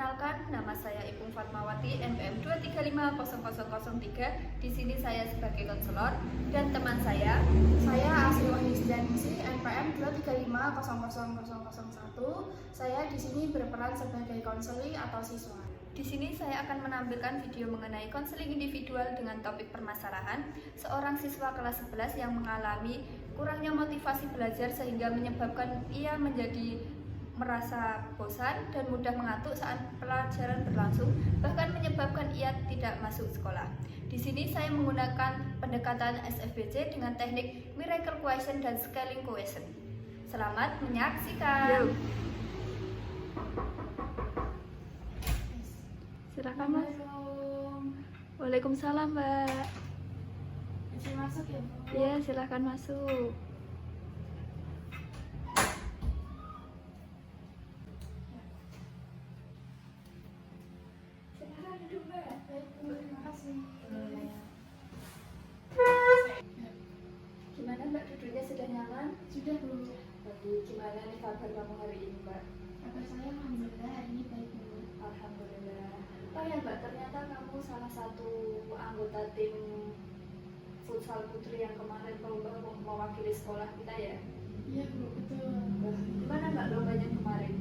Perkenalkan, nama saya Ipung Fatmawati, NPM 2350003. Di sini saya sebagai konselor dan teman saya Asri Wahyusdianingsih, NPM 2350001. Saya di sini berperan sebagai konseling atau siswa. Di sini saya akan menampilkan video mengenai konseling individual dengan topik permasalahan seorang siswa kelas 11 yang mengalami kurangnya motivasi belajar sehingga menyebabkan ia menjadi merasa bosan dan mudah mengantuk saat pelajaran berlangsung, bahkan menyebabkan ia tidak masuk sekolah. Di sini saya menggunakan pendekatan SFBC dengan teknik Miracle Question dan Scaling Question. Selamat menyaksikan. Silakan Mas. Waalaikumsalam Mbak. Bisa masuk ya Bu? Iya, silakan masuk. Silakan duduk Mbak. Baik Bu, terima kasih. Gimana Mbak, duduknya sudah nyaman? Sudah Bu. Baik, gimana nih kabar kamu hari ini Mbak? Kabar saya alhamdulillah hari ini baik Bu. Alhamdulillah. Oh ya Mbak, ternyata kamu salah satu anggota tim futsal putri yang kemarin mewakili sekolah kita ya? Iya Bu, betul. Gimana Mbak lombanya kemarin?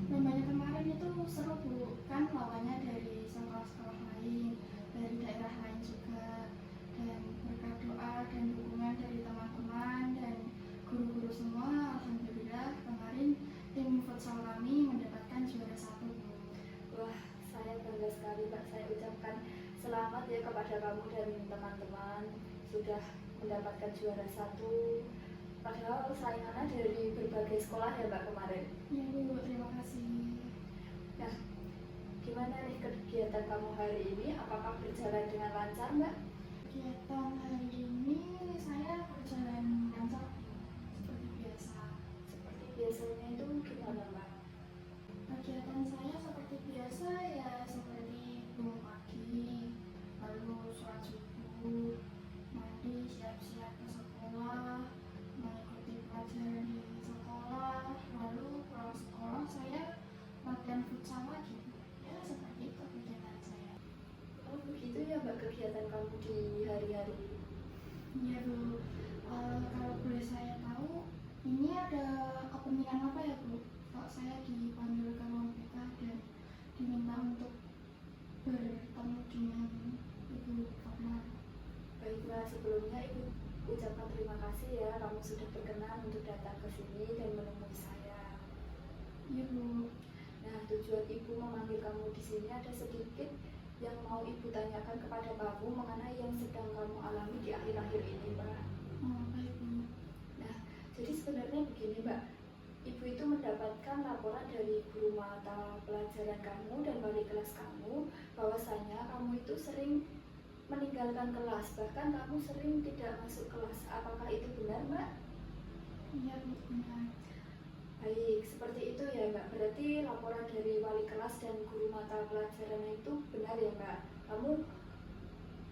Lombanya kemarin itu seru Bu, kan lawannya dari sekolah-sekolah lain, dari daerah lain juga, dan berkat doa dan dukungan dari teman-teman dan guru-guru semua, alhamdulillah kemarin tim futsal kami mendapatkan juara 1 Bu. Wah, saya bangga sekali Mbak. Saya ucapkan selamat ya kepada kamu dan teman-teman sudah mendapatkan juara 1. Padahal saingannya dari berbagai sekolah ya Mbak kemarin. Iya Bu, terima kasih. Nah, gimana nih kegiatan kamu hari ini? Apakah berjalan dengan lancar Mbak? Kegiatan hari ini saya berjalan lancar seperti biasa. Seperti biasanya itu gimana Mbak? Kegiatan saya seperti biasa ya, seperti bangun pagi, lalu sholat subuh, mandi, siap-siap ke sekolah, mengikuti pelajaran di sekolah, lalu pulang sekolah saya latihan futsal lagi. Ya seperti itu kegiatan saya. Oh begitu ya Mbak kegiatan kamu di hari-hari ini. Iya Bu. Kalau boleh saya tahu, ini ada kepentingan apa ya Bu? Kok saya dipanggil ke ruang BK dan diminta untuk bertemu dengan Ibu Fatma. Baik Mbak, sebelumnya Ibu ucapkan terima kasih ya kamu sudah berkenan untuk datang ke sini dan menemui saya. Iya Bu. Nah, tujuan Ibu memanggil kamu di sini ada sedikit yang mau Ibu tanyakan kepada kamu mengenai yang sedang kamu alami di akhir-akhir ini, Mbak. Oh, baik Bu. Nah, jadi sebenarnya begini, Mbak. Ibu itu mendapatkan laporan dari guru mata pelajaran kamu dan wali kelas kamu bahwasanya kamu itu sering meninggalkan kelas, bahkan kamu sering tidak masuk kelas. Apakah itu benar, Mbak? Iya Bu, benar. Baik, seperti itu ya Mbak. Berarti laporan dari wali kelas dan guru mata pelajaran itu benar ya Mbak. Kamu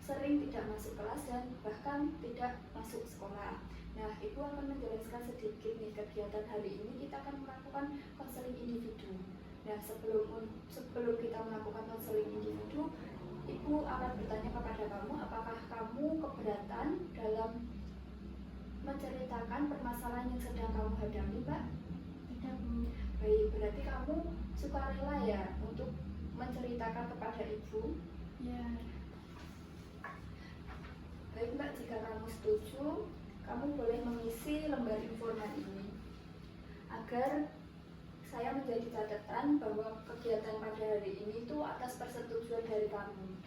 sering tidak masuk kelas dan bahkan tidak masuk sekolah. Nah, Ibu akan menjelaskan sedikit nih kegiatan hari ini. Kita akan melakukan konseling individu. Nah, sebelum kita melakukan konseling individu, Ibu akan bertanya kepada kamu apakah kamu keberatan dalam menceritakan permasalahan yang sedang kamu hadapi, Mbak? Tidak Bu. Baik, berarti kamu sukarela ya untuk menceritakan kepada Ibu? Ya. Baik Mbak, jika kamu setuju, kamu boleh mengisi lembar informan ini agar saya menjadi catatan bahwa kegiatan pada hari ini itu atas persetujuan dari kamu.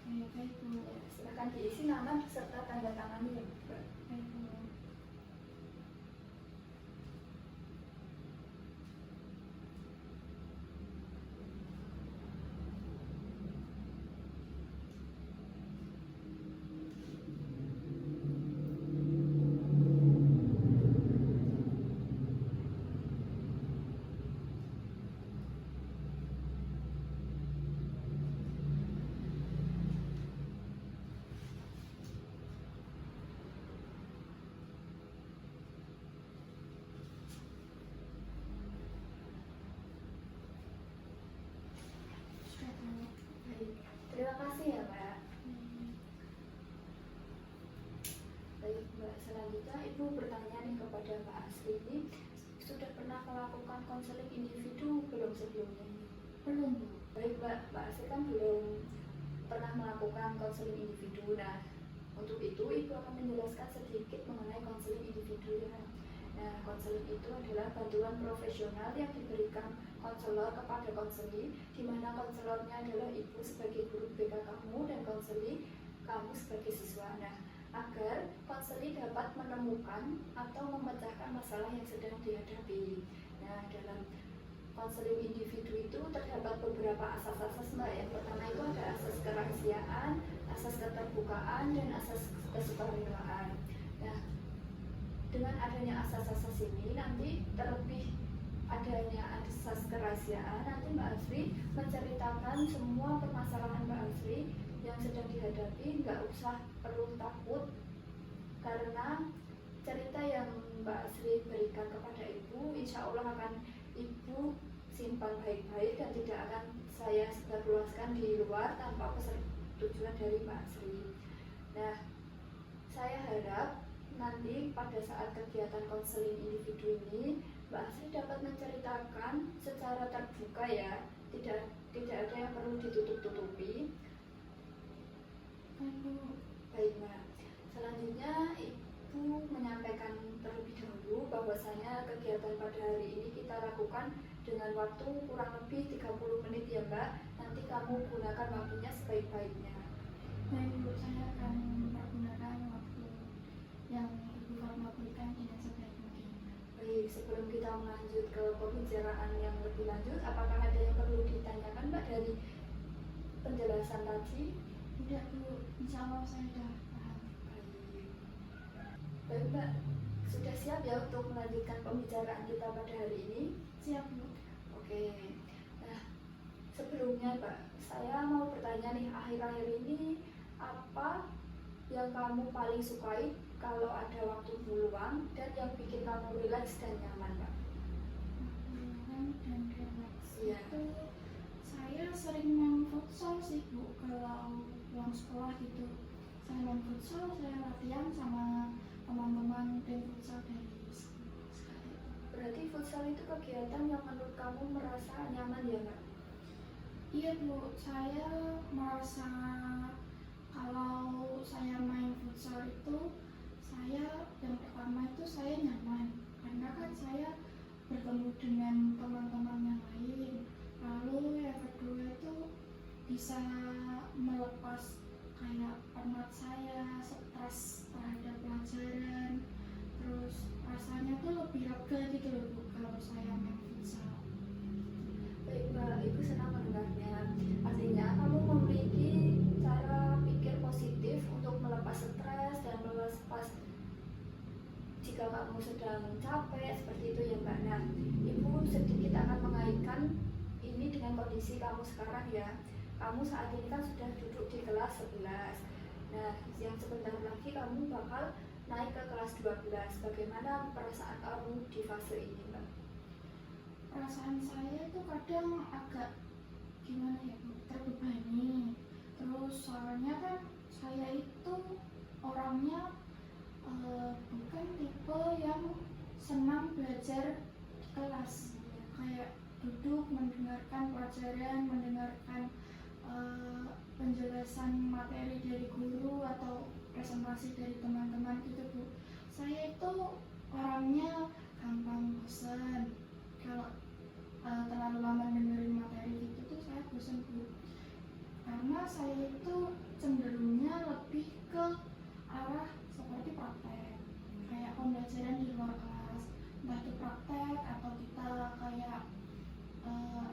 Oke, baik Bu. Ya, silakan diisi nama serta tanda tangannya, Mbak. Baik Bu. kepada Mbak Asri ini, sudah pernah melakukan konseling individu belum sebelumnya ini? Belum, Bu. Baik Mbak Asri kan belum pernah melakukan konseling individu. Nah, untuk itu Ibu akan menjelaskan sedikit mengenai konseling individu ya. Nah, konseling itu adalah bantuan profesional yang diberikan konselor kepada konseli, di mana konselornya adalah Ibu sebagai guru BK kamu dan konseli kamu sebagai siswa. Nah, agar konseli dapat menemukan atau memecahkan masalah yang sedang dihadapi. Nah, dalam konseling individu itu terdapat beberapa asas-asas Mbak. Yang pertama itu ada asas kerahasiaan, asas keterbukaan, dan asas kesukarelawan. Nah, dengan adanya asas-asas ini nanti terlebih adanya asas kerahasiaan, nanti Mbak Asri menceritakan semua permasalahan Mbak Asri yang sedang dihadapi, nggak usah perlu takut karena cerita yang Mbak Asri berikan kepada Ibu insya Allah akan Ibu simpan baik-baik dan tidak akan saya sebarluaskan di luar tanpa persetujuan dari Mbak Asri. Nah, saya harap nanti pada saat kegiatan konseling individu ini Mbak Asri dapat menceritakan secara terbuka ya, tidak ada yang perlu ditutup-tutupi. Baik Mbak, selanjutnya Ibu menyampaikan terlebih dahulu bahwasanya kegiatan pada hari ini kita lakukan dengan waktu kurang lebih 30 menit ya Mbak. Nanti kamu gunakan waktunya sebaik-baiknya. Baik, Bu, saya akan mempergunakan waktu yang Ibu Fatma berikan dengan sebaik mungkin. Baik, sebelum kita melanjut ke pembicaraan yang lebih lanjut, apakah ada yang perlu ditanyakan Mbak dari penjelasan tadi? Udah, Bu, insya Allah saya sudah paham. Baik Mbak, sudah siap ya untuk melanjutkan pembicaraan kita pada hari ini? Siap, Bu. Oke, nah sebelumnya Mbak, saya mau bertanya nih, akhir-akhir ini apa yang kamu paling sukai kalau ada waktu luang dan yang bikin kamu rileks dan nyaman Mbak? Luang dan relax. Iya. Itu saya sering main futsal sih, Bu. Kalau pulang sekolah gitu, saya main futsal, saya latihan sama teman-teman tim futsal dari sekolah. Berarti futsal itu kegiatan yang menurut kamu merasa nyaman ya Mbak? Iya, Bu, saya merasa kalau saya main futsal itu yang pertama itu saya nyaman karena kan saya bertemu dengan teman-teman yang lain. Lalu yang kedua itu bisa melepas kayak penat saya, stres terhadap pelajaran, terus rasanya tuh lebih lega gitu loh, Bu, kalau saya main futsal. Baik Mbak, Ibu senang mendengarnya. Artinya kamu memiliki cara pikir positif untuk melepas stres dan melepas jika kamu sedang capek seperti itu ya Mbak. Nah, Ibu sedikit akan mengaitkan ini dengan kondisi kamu sekarang ya. Kamu saat ini kan sudah duduk di kelas 11. Nah, yang sebentar lagi kamu bakal naik ke kelas 12. Bagaimana perasaan kamu di fase ini Mbak? Perasaan saya itu kadang agak gimana ya, Bu, terbebani. Terus soalnya kan saya itu orangnya bukan tipe yang senang belajar di kelas, kayak duduk mendengarkan pelajaran, mendengarkan penjelasan materi dari guru atau presentasi dari teman-teman gitu, Bu. Saya itu orangnya gampang bosan. Kalau terlalu lama dengerin materi gitu tuh saya bosan, Bu. Karena saya itu cenderungnya lebih ke arah seperti praktek, kayak pembelajaran di luar kelas, entah itu praktek atau kita kayak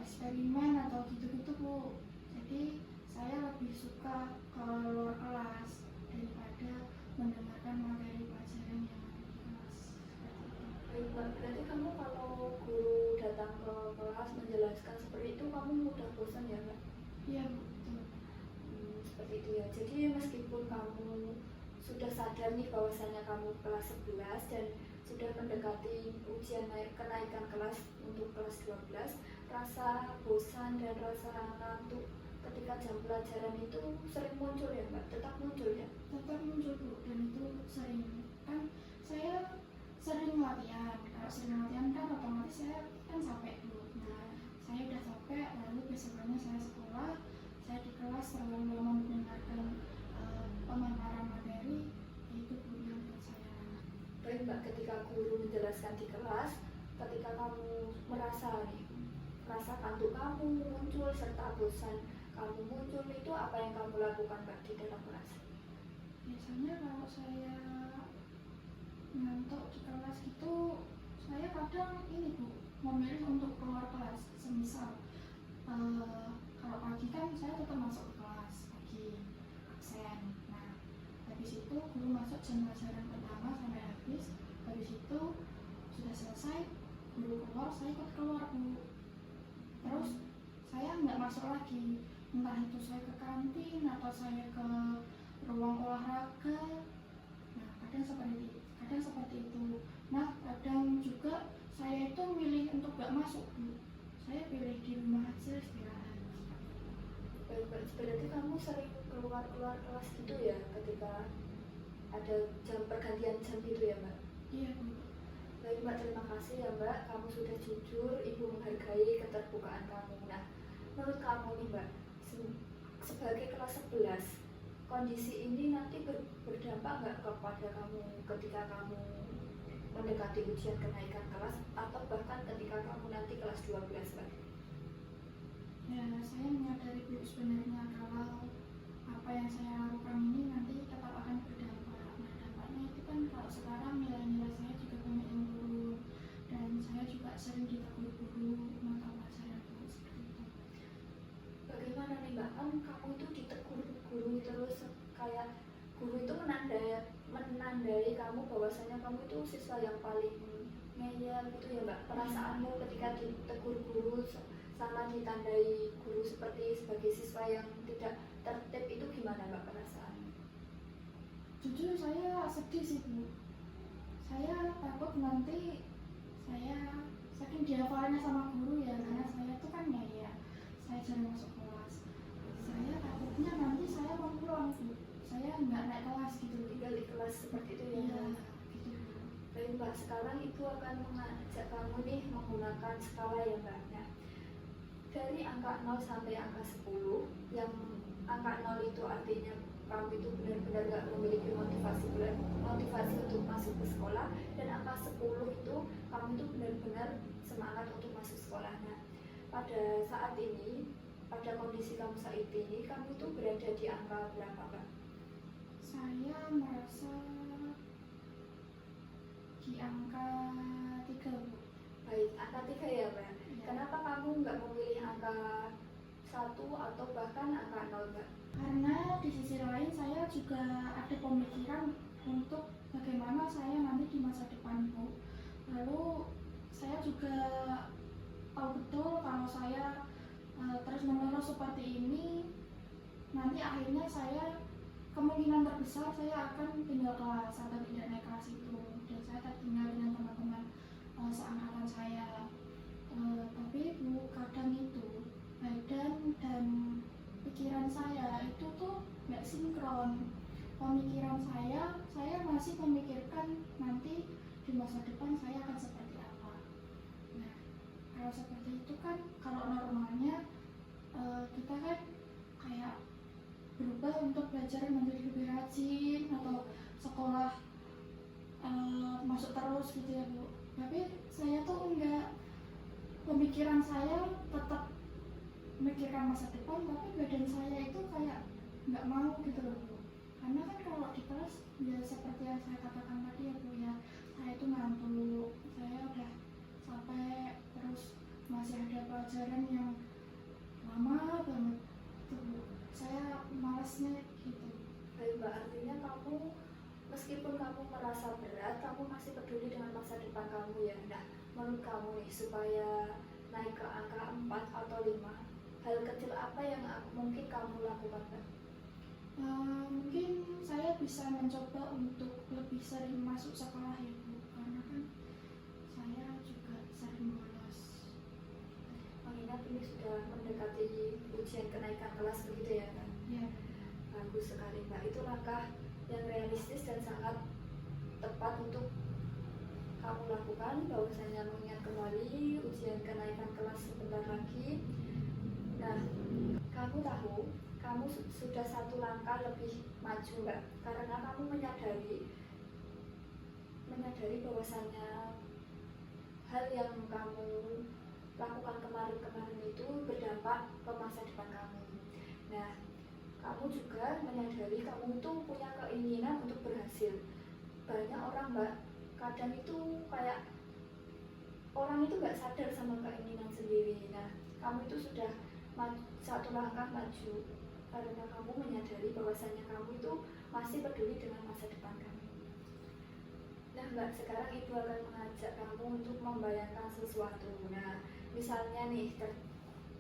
eksperimen atau gitu-gitu, Bu. Jadi saya lebih suka ke luar kelas daripada mendengarkan materi pelajaran yang ada di kelas. Baik Mbak, berarti kamu kalau guru datang ke kelas menjelaskan seperti itu kamu mudah bosan ya Mbak? Iya, betul. Seperti itu ya. Jadi meskipun kamu sudah sadar nih bahwasannya kamu kelas 11 dan sudah mendekati ujian kenaikan kelas untuk kelas 12, rasa bosan dan rasa ngantuk ketika jam pelajaran itu sering muncul ya Mbak? Tetap muncul ya? Tetap muncul, Bu, dan itu sering. Kan saya sering latihan. Kalau sering latihan kan otomatis saya kan capek dulu. Nah, saya udah capek, lalu besokannya saya sekolah, saya di kelas terlalu lama mendengarkan pemaparan materi, itu guru yang buat saya lama. Baik Mbak, ketika guru menjelaskan di kelas, ketika kamu merasa kantuk kamu muncul serta bosan kamu muncul, itu apa yang kamu lakukan Mbak di dalam kelas? Biasanya kalau saya ngantuk di kelas gitu, saya kadang ini Bu, memilih untuk keluar kelas. Semisal kalau pagi kan saya tetap masuk ke kelas pagi, absen. Nah, habis itu guru masuk jam pelajaran pertama sampai habis itu sudah selesai, guru keluar, saya ikut keluar Bu. Terus saya nggak masuk lagi, entah itu saya ke kantin atau saya ke ruang olahraga. Nah, kadang seperti itu. Nah, kadang juga saya itu milih untuk gak masuk Bu. Saya pilih di rumah aja istirahat. Baik Mbak, berarti kamu sering keluar kelas gitu ya ketika ada jam pergantian jam gitu ya Mbak? Iya Bu. Baik Mbak, terima kasih ya Mbak, kamu sudah jujur, Ibu menghargai keterbukaan kamu. Nah, menurut kamu nih Mbak, sebagai kelas 11, kondisi ini nanti berdampak nggak kepada kamu ketika kamu mendekati ujian kenaikan kelas atau bahkan ketika kamu nanti kelas 12 Mbak? Ya, saya menyadari Bu sebenarnya kalau apa yang saya lakukan ini nanti tetap akan berdampak. Nah, dampaknya itu kan kalau sekarang nilai-nilai saya juga banyak yang turun dan saya juga sering ditegur guru mata pelajaran Bu, seperti itu. Bagaimana nih Mbak, kan kamu itu ditegur guru terus, kayak guru itu menandai kamu bahwasanya kamu itu siswa yang paling ngeyel gitu ya Mbak. Perasaanmu ketika ditegur guru sama ditandai guru sebagai siswa yang tidak tertib itu gimana Mbak perasaanmu? Jujur saya sedih sih Bu. Saya takut nanti saya saking dihafalnya sama guru ya, karena saya tuh kan ya saya jarang masuk kelas. Saya takutnya nanti saya mau pulang Bu, saya nggak naik kelas gitu. Tinggal di kelas seperti itu ya Iya, Mbak? gitu Bu. Baik Mbak, sekarang Ibu akan mengajak kamu nih menggunakan skala ya Mbak. Nah, dari angka 0 sampai angka 10, yang angka 0 itu artinya kamu itu benar-benar gak memiliki motivasi untuk masuk ke sekolah, dan angka 10 itu kamu itu benar-benar semangat untuk masuk sekolah. Nah, pada saat ini, pada kondisi kamu saat ini, kamu itu berada di angka berapa Mbak? Saya merasa di angka 3 Bu. Baik, angka 3 ya Mbak. Ya. Kenapa kamu nggak memilih angka 1 atau bahkan angka 0 Mbak? Karena di sisi lain saya juga ada pemikiran untuk bagaimana saya nanti di masa depan Bu. Lalu saya juga tahu betul kalau saya terus menerus seperti ini, nanti akhirnya saya kemungkinan terbesar saya akan tinggal kelas atau tidak naik kelas itu, dan saya tertinggal dengan teman-teman seangkatan saya. Tapi Bu, kadang itu badan dan pikiran saya itu tuh nggak sinkron. Pemikiran saya masih memikirkan nanti di masa depan saya akan seperti apa. Nah, kalau seperti itu kan, kalau normalnya kita kan kayak berubah untuk belajar menjadi lebih rajin atau sekolah masuk terus gitu ya Bu. Tapi saya tuh enggak, pemikiran saya tetap memikirkan masa depan, tapi badan saya itu kayak nggak mau gitu loh Bu. Karena kan kalau di kelas ya seperti yang saya katakan tadi ya Bu ya, saya itu ngantuk, saya udah capek, terus masih ada pelajaran yang lama banget tuh Bu. Saya malasnya gitu. Baik Mbak, artinya kamu meskipun kamu merasa berat, kamu masih peduli dengan masa depan kamu ya. Nah, menurut kamu nih, supaya naik ke angka 4 atau 5, hal kecil apa yang mungkin kamu lakukan Mbak? Mungkin saya bisa mencoba untuk lebih sering masuk sekolah ya Bu, karena kan saya juga sering bolos. Mengingat ini sudah mendekati ujian kenaikan kelas begitu ya Mbak? Ya. Bagus sekali Mbak, itu langkah yang realistis dan sangat tepat untuk kamu lakukan bahwasanya mengingat kembali ujian kenaikan kelas sebentar lagi. Nah, kamu tahu kamu sudah satu langkah lebih maju Mbak, karena kamu menyadari bahwasanya hal yang kamu lakukan kemarin-kemarin itu berdampak ke masa depan kamu. Nah, kamu juga menyadari kamu itu punya keinginan untuk berhasil. Banyak orang Mbak, kadang itu kayak orang itu nggak sadar sama keinginan sendiri. Nah, kamu itu sudah satu langkah maju karena kamu menyadari bahwasanya kamu itu masih peduli dengan masa depan kamu. Nah Mbak, sekarang Ibu akan mengajak kamu untuk membayangkan sesuatu. Nah, misalnya nih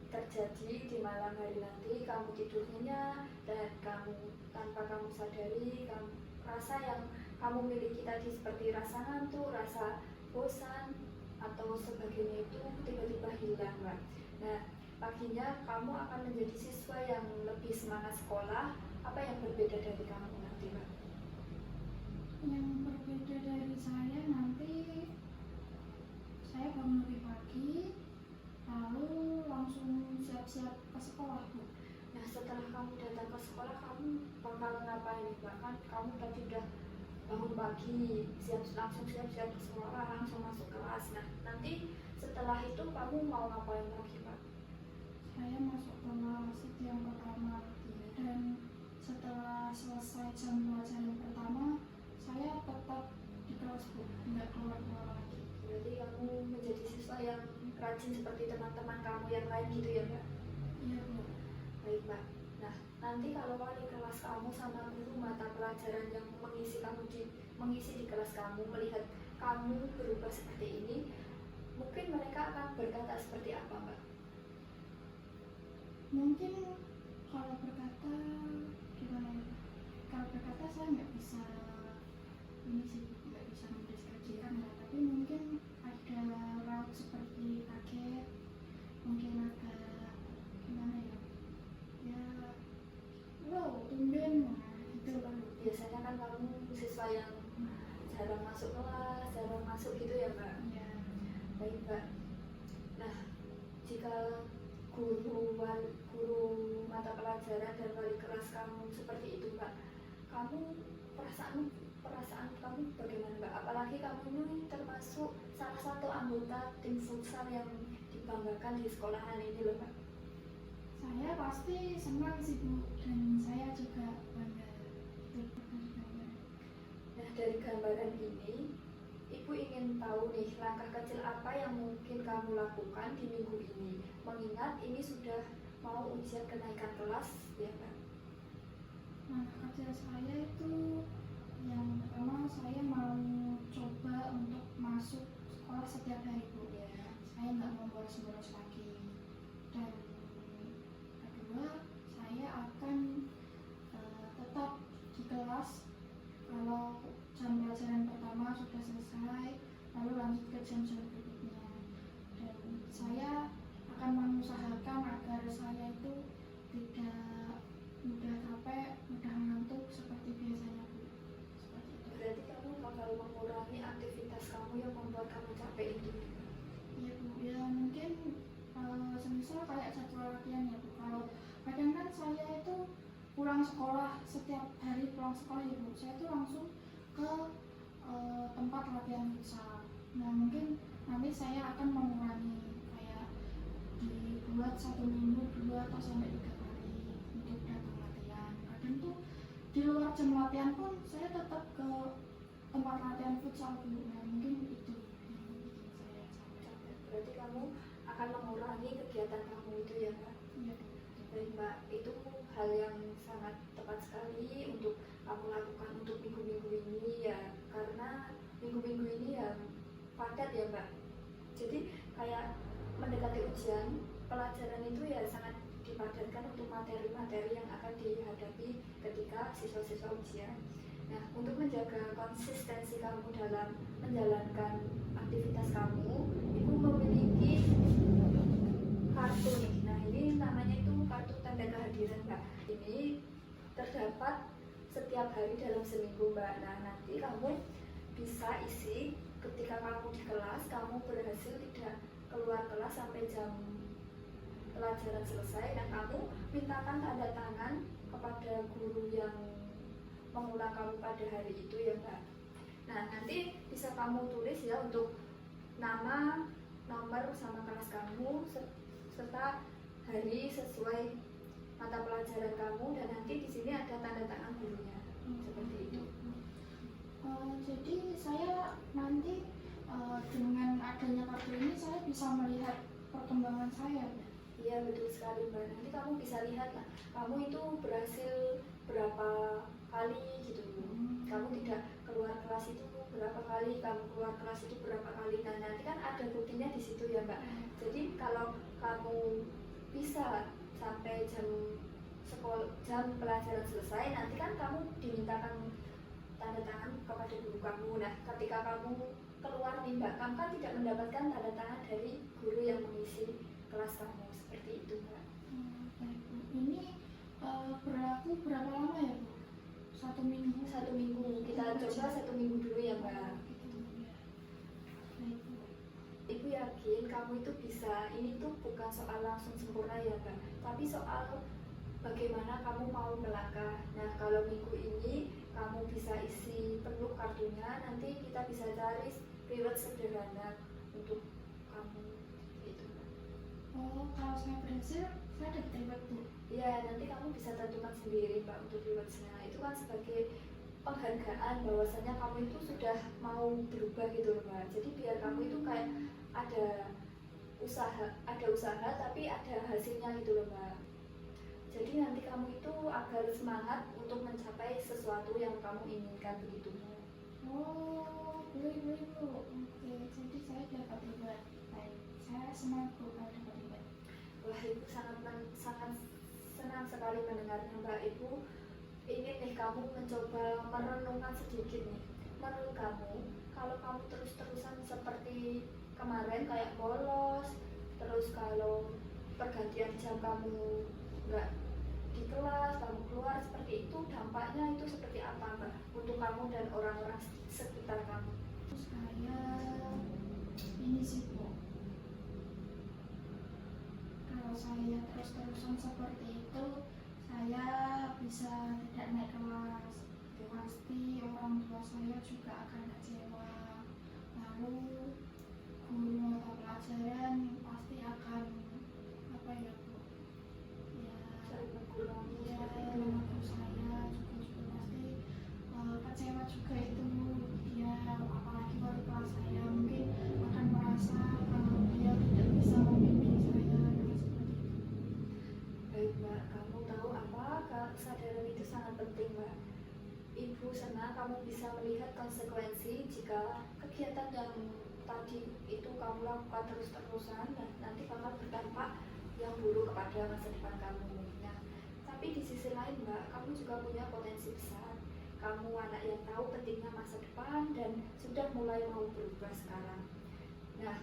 terjadi di malam hari nanti, kamu tidur nyenyak dan tanpa kamu sadari, rasa yang kamu miliki tadi seperti rasa ngantuk, rasa bosan atau sebagainya itu tiba-tiba hilang Mbak. Nah, paginya kamu akan menjadi siswa yang lebih semangat sekolah. Apa yang berbeda dari kamu nanti Mbak? Yang berbeda dari saya nanti, saya bangun lebih pagi, lalu langsung siap-siap ke sekolah Bu. Nah, setelah kamu datang ke sekolah, kamu bakal ngapain nih Mbak? Kan kamu tadi udah bangun pagi, langsung siap-siap ke sekolah, langsung masuk kelas. Nah, nanti setelah itu kamu mau ngapain lagi Mbak? Saya masuk kelas yang pertama dan setelah selesai jam pelajaran pertama, saya tetap di kelas Bu, nggak keluar-keluar lagi. Berarti kamu menjadi siswa yang rajin seperti teman-teman kamu yang lain gitu ya Mbak? Iya Bu. Baik Mbak. Nah, nanti kalau wali kelas kamu sama guru mata pelajaran yang mengisi di kelas kamu melihat kamu berubah seperti ini, mungkin mereka akan berkata seperti apa Mbak? Mungkin kalau berkata gimana ya? Kalau berkata saya nggak bisa nggak bisa mendeskripsikan ya, tapi mungkin ada raut seperti kaget, mungkin agak gimana ya? Ya, wow, tumben, nah, gitu kan. Biasanya kan kamu siswa yang jarang masuk kelas, jarang masuk gitu ya Mbak? Ya. Baik Mbak. Nah, jika guru mata pelajaran dan wali kelas kamu seperti itu Mbak, perasaan kamu bagaimana Mbak? Apalagi kamu ini termasuk salah satu anggota tim futsal yang dibanggakan di sekolahan ini loh Mbak. Saya pasti senang sih Bu, dan saya juga bangga. Nah, dari gambaran ini, Ibu ingin tahu nih langkah kecil apa yang mungkin kamu lakukan di minggu ini, mengingat ini sudah mau ujian kenaikan kelas ya Mbak. Langkah kecil saya itu yang pertama, saya mau coba untuk masuk sekolah setiap hari Bu. Ya. Saya nggak mau bolos-bolos lagi. Dan kedua, saya akan tetap di kelas. Kalau jam pelajaran pertama sudah selesai, lalu lanjut ke jam-jam berikutnya. Dan saya akan mengusahakan agar saya itu tidak mudah capek, mudah ngantuk seperti biasanya Bu. Seperti itu. Berarti kamu bakal mengurangi aktivitas kamu yang membuat kamu capek itu. Iya Bu, ya mungkin semisal kayak jadwal latihan ya Bu. Kalau kadang kan saya itu pulang sekolah, setiap hari pulang sekolah ya Bu, saya itu langsung ke tempat latihan futsal. Nah mungkin nanti saya akan mengurangi, kayak dibuat 1 minggu 2 atau sampai 3 kali untuk datang latihan. Kadang tuh di luar jam latihan pun saya tetap ke tempat latihan futsal Bu. Nah mungkin itu yang bikin saya capek. Berarti kamu akan mengurangi kegiatan kamu itu ya Mbak. Iya Bu. Baik Mbak, itu hal yang sangat tepat sekali untuk kamu lakukan untuk minggu-minggu ini ya, karena minggu-minggu ini ya padat ya Mbak. Jadi kayak mendekati ujian, pelajaran itu ya sangat dipadatkan untuk materi-materi yang akan dihadapi ketika siswa-siswa ujian. Nah, untuk menjaga konsistensi kamu dalam menjalankan aktivitas kamu, Ibu memiliki kartu nih. Nah, ini namanya itu kartu tanda kehadiran Mbak. Ini terdapat setiap hari dalam seminggu Mbak. Nah, nanti kamu bisa isi ketika kamu di kelas, kamu berhasil tidak keluar kelas sampai jam pelajaran selesai, dan kamu mintakan tanda tangan kepada guru yang mengulang kamu pada hari itu ya Mbak. Nah nanti bisa kamu tulis ya untuk nama, nomor sama kelas kamu serta hari sesuai mata pelajaran kamu, dan nanti di sini ada tanda tangan gurunya. Seperti itu. Jadi saya nanti dengan adanya kartu ini saya bisa melihat perkembangan saya. Iya betul sekali Mbak. Nanti kamu bisa lihat lah, kamu itu berhasil berapa kali gitu. Kamu tidak keluar kelas itu berapa kali, kamu keluar kelas itu berapa kali. Nah nanti kan ada buktinya di situ ya Mbak. Jadi kalau kamu bisa sampai jam pelajaran selesai, nanti kan kamu dimintakan tanda tangan kepada guru kamu. Nah ketika kamu keluar nih Mbak, kamu kan tidak mendapatkan tanda tangan dari guru yang mengisi kelas kamu. Seperti itu Mbak. Ini berlaku berapa lama ya Bu? 1 minggu? 1 minggu, kita coba 1 minggu dulu ya Mbak. Ibu yakin kamu itu bisa. Ini tuh bukan soal langsung sempurna ya Mbak, tapi soal bagaimana kamu mau melangkah. Nah kalau minggu ini kamu bisa isi penuh kartunya, nanti kita bisa cari reward sederhana untuk kamu itu. Oh, kalau saya berhasil, saya dapat reward Bu? Ya nanti kamu bisa tentukan sendiri Mbak untuk rewardsnya. Itu kan sebagai penghargaan bahwasanya kamu itu sudah mau berubah gitu loh Mbak. Jadi biar kamu itu kayak ada usaha tapi ada hasilnya gitu loh Mbak. Jadi nanti kamu itu agar semangat untuk mencapai sesuatu yang kamu inginkan begitu Mbak. Oh, boleh Bu. Oke, jadi saya dapat reward. Baik, saya semangat Bu kalau dapat reward. Wah Ibu sangat senang sekali mendengarnya Mbak. Ibu ingin nih kamu mencoba merenungkan sedikit nih. Menurut kamu, kalau kamu terus-terusan seperti kemarin kayak bolos, terus kalau pergantian jam kamu nggak di kelas, kamu keluar seperti itu, dampaknya itu seperti apa Mbak untuk kamu dan orang-orang sekitar kamu? Saya ini sih Bu, kalau saya terus-terusan seperti itu, saya bisa tidak naik kelas. Pasti orang tua saya juga akan kecewa. Lalu guru mata pelajaran pasti akan apa ya Bu? Ya, ya guru saya juga pasti kecewa juga itu Bu. Dia apalagi wali kelas saya mungkin akan merasa kalau dia tidak bisa membimbing saya dengan seperti itu. Baik Mbak, kamu tahu apa? Kesadaran itu sangat penting Mbak. Ibu senang kamu bisa melihat konsekuensi jika kegiatan yang tadi itu kamu lakukan terus-terusan dan nanti bakal berdampak yang buruk kepada masa depan kamu. Nah, tapi di sisi lain Mbak, kamu juga punya potensi besar. Kamu anak yang tahu pentingnya masa depan dan sudah mulai mau berubah sekarang. Nah,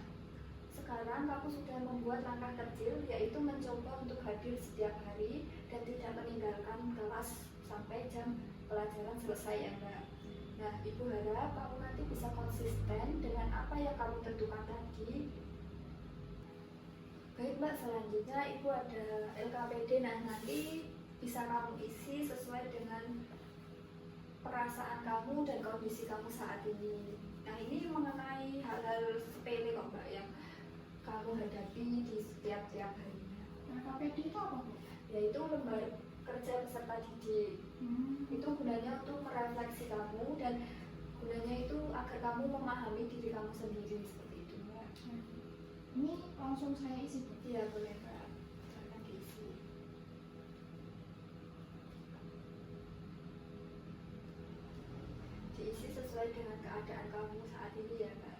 sekarang kamu sudah membuat langkah kecil, yaitu mencoba untuk hadir setiap hari dan tidak meninggalkan kelas sampai jam pelajaran selesai ya Mbak. Nah, Ibu harap kamu nanti bisa konsisten dengan apa yang kamu tentukan tadi. Baik Mbak, selanjutnya Ibu ada LKPD. Nah, nanti bisa kamu isi sesuai dengan perasaan kamu dan kondisi kamu saat ini. Nah, ini mengenai hal-hal sepele kok Mbak yang kamu hadapi di setiap harinya. LKPD itu apa Bu? Yaitu lembar kerja peserta didik. Itu gunanya untuk merefleksi kamu dan gunanya itu agar kamu memahami diri kamu sendiri seperti itu Mbak. Ini langsung saya isi Bu? Iya boleh Mbak, silakan diisi. Diisi sesuai dengan keadaan kamu saat ini ya Mbak.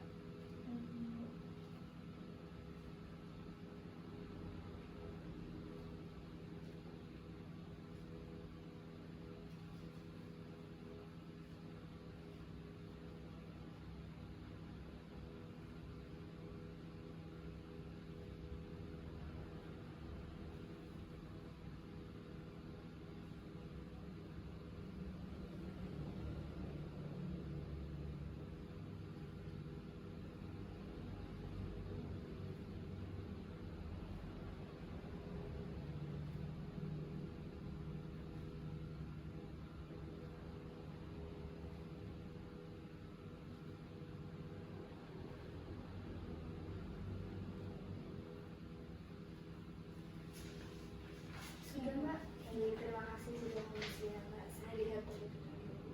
Baik, terima kasih sudah mengisi ya Mbak. Saya lihat terlebih dahulu.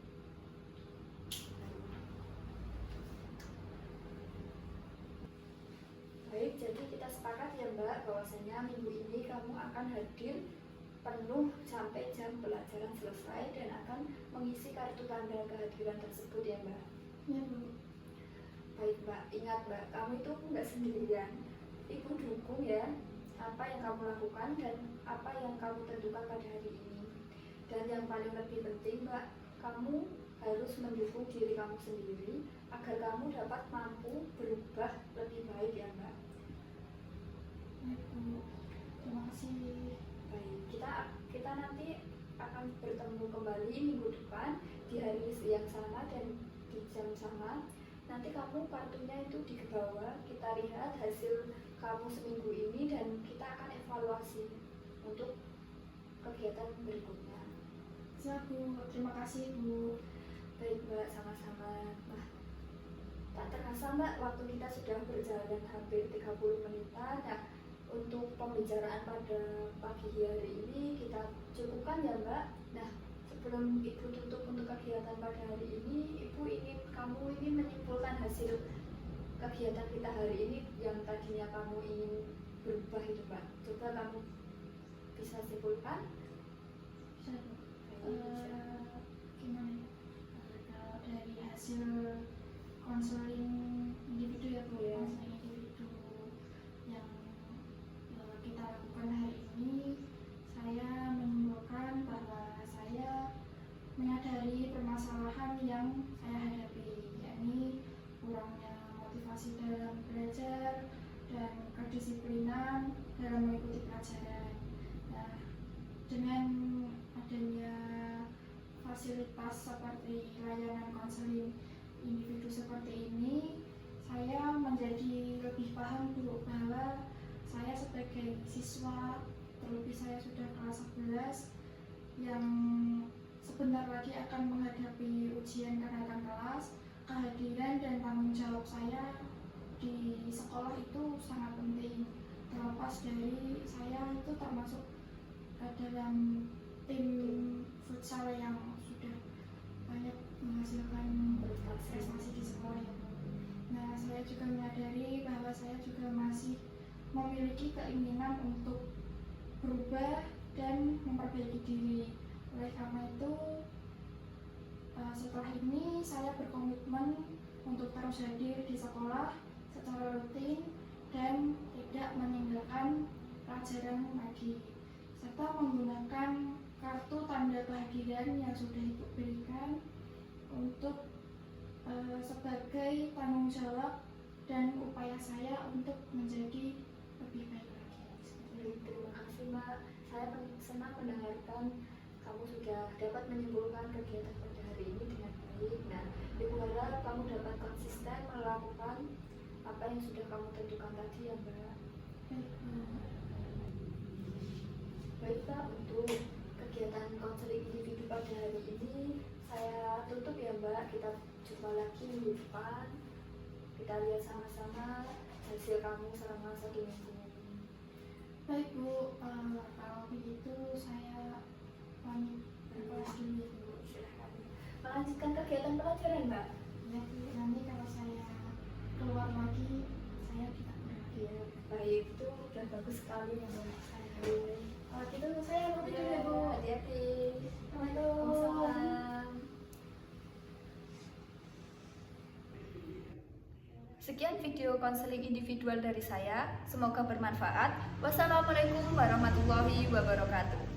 Baik, jadi kita sepakat ya Mbak bahwasanya minggu ini kamu akan hadir penuh sampai jam pelajaran selesai dan akan mengisi kartu tanda kehadiran tersebut ya Mbak. Ya Bu. Baik Mbak, ingat Mbak, kamu itu nggak sendirian. Ibu dukung ya apa yang kamu lakukan dan apa yang kamu tentukan pada hari ini. Dan yang paling lebih penting Mbak, kamu harus mendukung diri kamu sendiri agar kamu dapat mampu berubah lebih baik ya Mbak. Baik Bu. Terima kasih. Baik, kita nanti akan bertemu kembali minggu depan di hari yang sama dan di jam sama. Nanti kamu kartunya itu di bawah, kita lihat hasil kamu seminggu ini dan kita akan evaluasi untuk kegiatan berikutnya. Siap Bu. Terima kasih Bu. Baik Mbak, sama-sama. Nah, tak terasa Mbak, waktu kita sudah berjalan hampir 30 menitan. Nah, untuk pembicaraan pada pagi hari ini kita cukupkan ya Mbak. Nah, sebelum Ibu tutup untuk kegiatan pada hari ini, kamu ingin menyimpulkan hasil kegiatan kita hari ini yang tadinya kamu ingin berubah itu Mbak. Coba kamu bisa simpulkan. Bisa Bu. Gimana ya? Kalau dari hasil konseling individu ya Bu, Iya. konseling individu yang kita lakukan hari ini, saya menyimpulkan bahwa saya menyadari permasalahan yang saya hadapi, yakni kurangnya motivasi dalam belajar dan kedisiplinan dalam mengikuti pelajaran. Nah, dengan adanya fasilitas seperti layanan konseling individu seperti ini, saya menjadi lebih paham Bu bahwa saya sebagai siswa, terlebih saya sudah kelas 11 yang sebentar lagi akan menghadapi ujian kenaikan kelas, kehadiran dan tanggung jawab saya di sekolah itu sangat penting. Terlepas dari saya itu termasuk dalam tim futsal yang sudah banyak menghasilkan prestasi di sekolah ya Bu. Nah, saya juga menyadari bahwa saya juga masih memiliki keinginan untuk berubah dan memperbaiki diri. Oleh karena itu, setelah ini saya berkomitmen untuk terus hadir di sekolah secara rutin dan tidak meninggalkan pelajaran lagi, serta menggunakan kartu tanda kehadiran yang sudah Ibu berikan untuk sebagai tanggung jawab dan upaya saya untuk menjadi lebih baik lagi. Terima kasih Mbak. Saya senang mendengarkan kamu sudah dapat menyimpulkan kegiatan pada hari ini dengan baik. Nah, Ibu harap kamu dapat konsisten melakukan apa yang sudah kamu tentukan tadi ya Mbak. Baik Mbak, untuk kegiatan konseling individu pada hari ini saya tutup ya Mbak. Kita jumpa lagi minggu depan. Kita lihat sama-sama hasil kamu selama 1 minggu. Baik Bu, kalau begitu saya pamit berkelas dulu ya Bu. Silahkan melanjutkan kegiatan pelajaran Mbak. Ya Bu, nanti kalau saya keluar lagi saya tidak berhenti. Ya, baik, itu udah bagus sekali ya Mbak. Kalau gitu saya pamit dulu ya Bu. Hati-hati. Assalamualaikum. Waalaikumsalam. Sekian video konseling individual dari saya. Semoga bermanfaat. Wassalamualaikum warahmatullahi wabarakatuh.